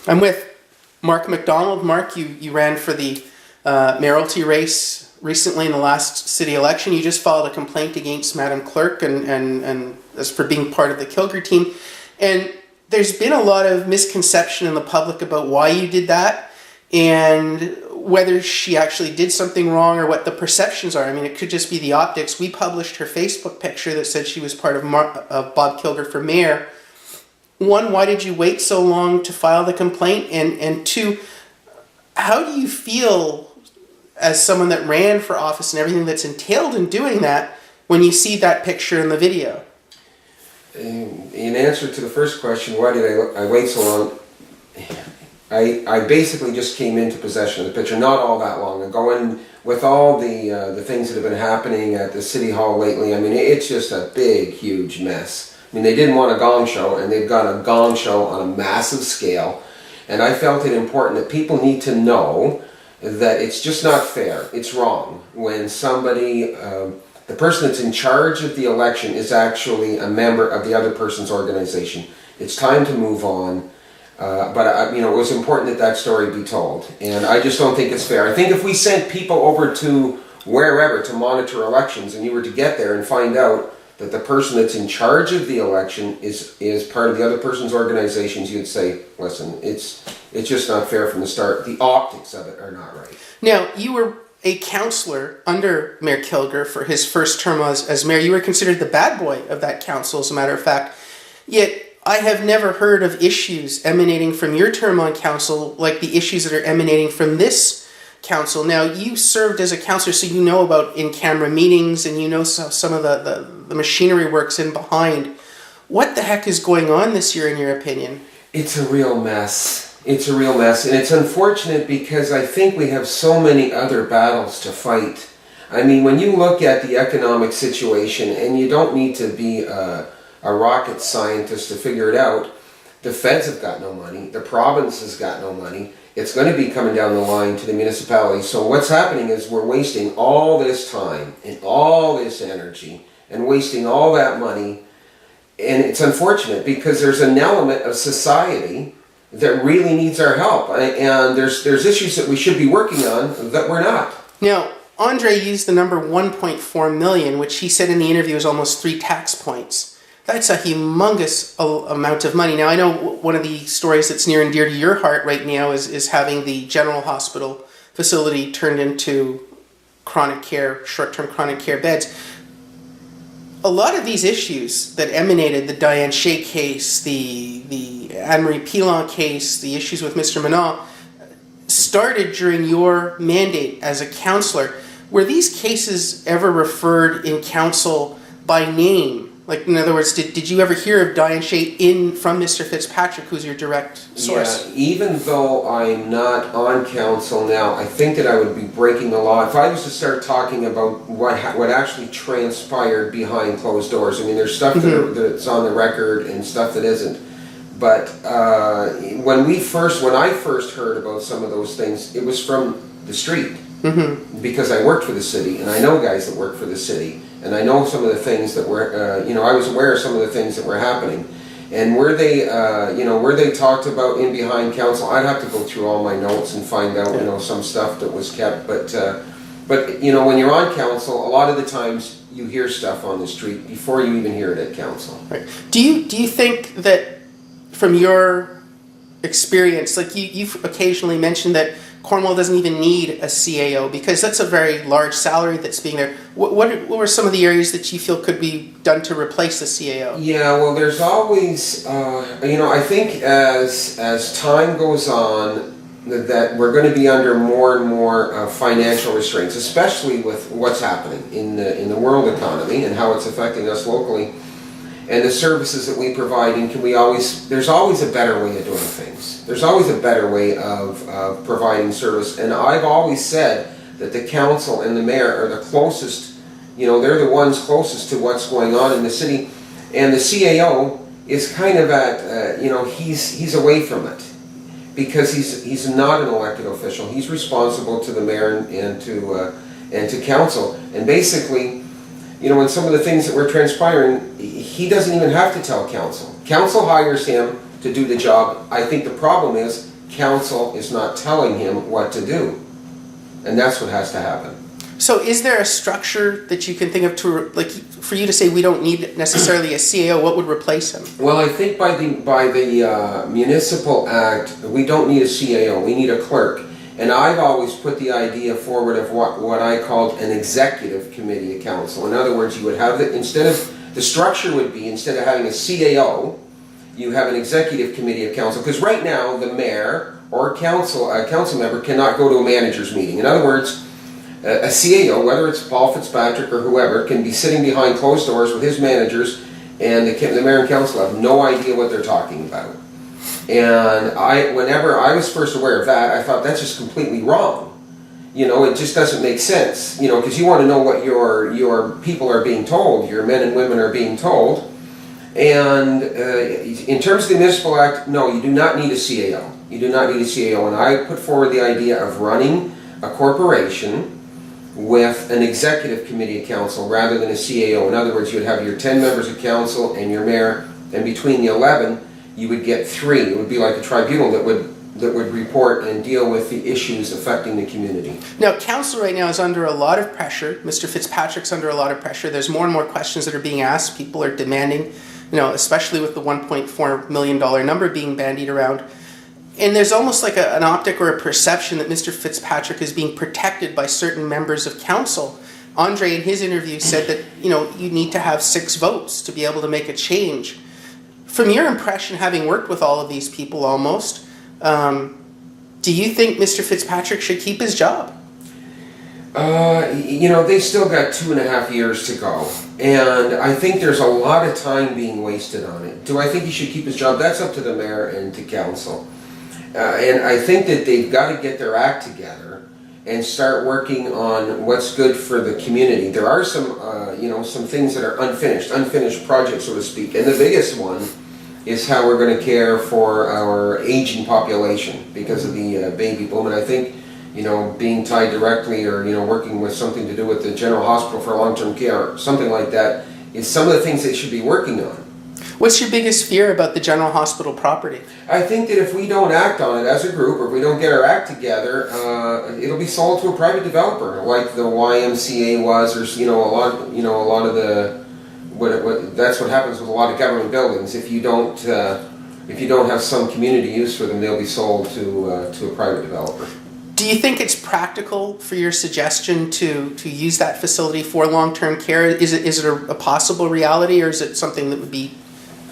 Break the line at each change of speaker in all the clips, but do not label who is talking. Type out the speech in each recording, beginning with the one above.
I'm with Mark MacDonald. Mark, you ran for the mayoralty race recently in the last city election. You just filed a complaint against Madam Clerk and as for being part of the Kilgore team. And there's been a lot of misconception in the public about why you did that and whether she actually did something wrong or what the perceptions are. I mean, it could just be the optics. We published her Facebook picture that said she was part of Bob Kilgore for mayor. One, why did you wait so long to file the complaint? And two, how do you feel as someone that ran for office and everything that's entailed in doing that when you see that picture in the video?
In answer to the first question, why did I wait so long? I basically just came into possession of the picture not all that long ago, and with all the things that have been happening at the City Hall lately, I mean, it's just a big, huge mess. I mean, they didn't want a gong show, and they've got a gong show on a massive scale, and I felt it important that people need to know that it's just not fair. It's wrong when somebody, the person that's in charge of the election is actually a member of the other person's organization. It's time to move on. But it was important that that story be told, and I just don't think it's fair. I think if we sent people over to wherever to monitor elections, and you were to get there and find out that the person that's in charge of the election is part of the other person's organizations, you'd say, listen, it's just not fair from the start. The optics of it are not right.
Now, you were a councillor under Mayor Kilgore for his first term as mayor. You were considered the bad boy of that council, as a matter of fact. Yet, I have never heard of issues emanating from your term on council like the issues that are emanating from this council. Now, you served as a councillor, so you know about in-camera meetings and you know some of the machinery works in behind. What the heck is going on this year, in your opinion?
It's a real mess. It's a real mess, and it's unfortunate because I think we have so many other battles to fight. I mean, when you look at the economic situation, and you don't need to be a rocket scientist to figure it out, the feds have got no money, the province has got no money, it's going to be coming down the line to the municipalities. So what's happening is we're wasting all this time and all this energy and wasting all that money, and it's unfortunate because there's an element of society that really needs our help, and there's issues that we should be working on that we're not.
Now, Andre used the number 1.4 million, which he said in the interview is almost 3 tax points. That's a humongous amount of money. Now, I know one of the stories that's near and dear to your heart right now is having the general hospital facility turned into chronic care, short-term chronic care beds. A lot of these issues that emanated, the Diane Shea case, the Anne-Marie Pilon case, the issues with Mr. Manal, started during your mandate as a councillor. Were these cases ever referred in council by name? Like, in other words, did you ever hear of Diane Shea from Mr. Fitzpatrick, who's your direct source?
Yeah, even though I'm not on council now, I think that I would be breaking the law if I was to start talking about what actually transpired behind closed doors. I mean, there's stuff that's on the record and stuff that isn't. But when I first heard about some of those things, it was from the street. Because I worked for the city, and I know guys that work for the city, and I know some of the things that were, I was aware of some of the things that were happening, and where they talked about in behind council, I'd have to go through all my notes and find out, some stuff that was kept, but when you're on council, a lot of the times you hear stuff on the street before you even hear it at council.
Right. Do you think that from your experience, like you've occasionally mentioned that Cornwall doesn't even need a CAO because that's a very large salary that's being there. What were some of the areas that you feel could be done to replace the CAO?
Yeah, well, there's always, I think as time goes on, that we're going to be under more and more financial restraints, especially with what's happening in the world economy and how it's affecting us locally, and the services that we provide. And there's always a better way of doing things. There's always a better way of providing service. And I've always said that the council and the mayor are the closest, they're the ones closest to what's going on in the city. And the CAO is kind of at, he's away from it because he's not an elected official. He's responsible to the mayor and to council. And basically, when some of the things that were transpiring, he doesn't even have to tell council. Council hires him to do the job. I think the problem is council is not telling him what to do. And that's what has to happen.
So is there a structure that you can think of to, like, for you to say we don't need necessarily a CAO, what would replace him?
Well, I think by the Municipal Act, we don't need a CAO, we need a clerk. And I've always put the idea forward of what I called an executive committee of council. In other words, you would have the structure would be, instead of having a CAO, you have an executive committee of council. Because right now, the mayor or a council member cannot go to a manager's meeting. In other words, a CAO, whether it's Paul Fitzpatrick or whoever, can be sitting behind closed doors with his managers, and the mayor and council have no idea what they're talking about. And whenever I was first aware of that, I thought that's just completely wrong. It just doesn't make sense. Because you want to know what your people are being told, your men and women are being told. And in terms of the Municipal Act, no, you do not need a CAO. You do not need a CAO. And I put forward the idea of running a corporation with an executive committee of council rather than a CAO. In other words, you'd have your 10 members of council and your mayor, and between the 11, you would get 3. It would be like a tribunal that would report and deal with the issues affecting the community.
Now, council right now is under a lot of pressure. Mr. Fitzpatrick's under a lot of pressure. There's more and more questions that are being asked. People are demanding, especially with the $1.4 million number being bandied around. And there's almost like an optic or a perception that Mr. Fitzpatrick is being protected by certain members of council. Andre, in his interview, said that, you need to have 6 votes to be able to make a change. From your impression, having worked with all of these people almost, do you think Mr. Fitzpatrick should keep his job?
They've still got 2.5 years to go. And I think there's a lot of time being wasted on it. Do I think he should keep his job? That's up to the mayor and to council. And I think that they've got to get their act together and start working on what's good for the community. There are some things that are unfinished projects, so to speak. And the biggest one is how we're going to care for our aging population because of the baby boom. And I think, being tied directly or, working with something to do with the General Hospital for long-term care, something like that, is some of the things they should be working on.
What's your biggest fear about the General Hospital property?
I think that if we don't act on it as a group, or if we don't get our act together, it'll be sold to a private developer, like the YMCA was, or a lot of the that's what happens with a lot of government buildings. If you don't have some community use for them, they'll be sold to a private developer.
Do you think it's practical for your suggestion to use that facility for long-term care? Is it a possible reality, or is it something that would be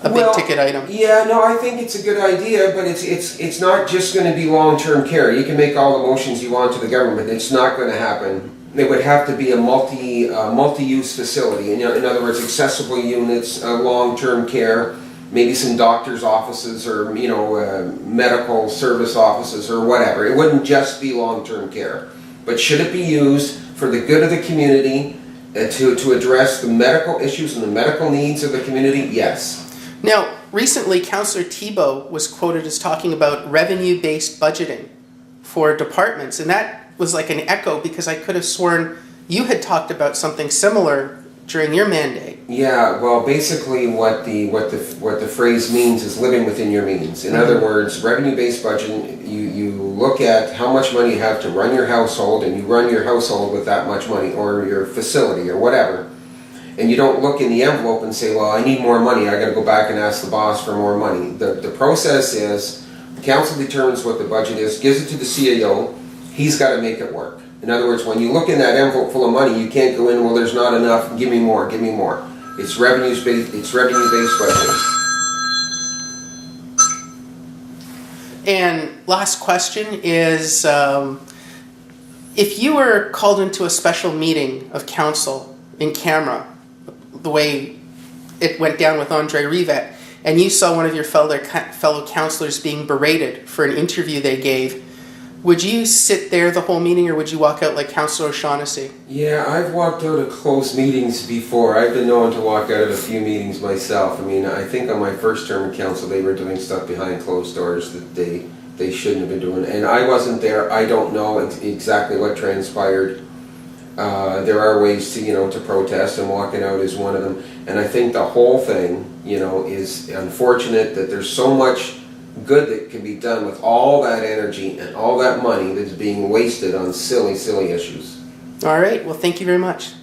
a big ticket item?
Yeah, no, I think it's a good idea, but it's not just going to be long-term care. You can make all the motions you want to the government. It's not going to happen. It would have to be a multi-use facility. In other words, accessible units, long-term care, maybe some doctor's offices or medical service offices or whatever. It wouldn't just be long-term care. But should it be used for the good of the community to address the medical issues and the medical needs of the community? Yes.
Now, recently, Councillor Thibault was quoted as talking about revenue-based budgeting for departments, and that was like an echo because I could have sworn you had talked about something similar during your mandate.
Yeah, well, basically what the phrase means is living within your means. In other words, revenue-based budgeting, you look at how much money you have to run your household, and you run your household with that much money, or your facility, or whatever. And you don't look in the envelope and say, well, I need more money, I got to go back and ask the boss for more money. The process is, the council determines what the budget is, gives it to the CAO, he's got to make it work. In other words, when you look in that envelope full of money, you can't go in, well, there's not enough, give me more, give me more. It's revenue-based budgeting.
And last question is, if you were called into a special meeting of council in camera, the way it went down with Andre Rivet, and you saw one of your fellow councillors being berated for an interview they gave, would you sit there the whole meeting, or would you walk out like Councillor O'Shaughnessy?
Yeah, I've walked out of closed meetings before. I've been known to walk out of a few meetings myself. I mean, I think on my first term in council, they were doing stuff behind closed doors that they shouldn't have been doing. And I wasn't there. I don't know exactly what transpired. There are ways to protest, and walking out is one of them. And I think the whole thing, is unfortunate that there's so much good that can be done with all that energy and all that money that's being wasted on silly, silly issues.
All right. Well, thank you very much.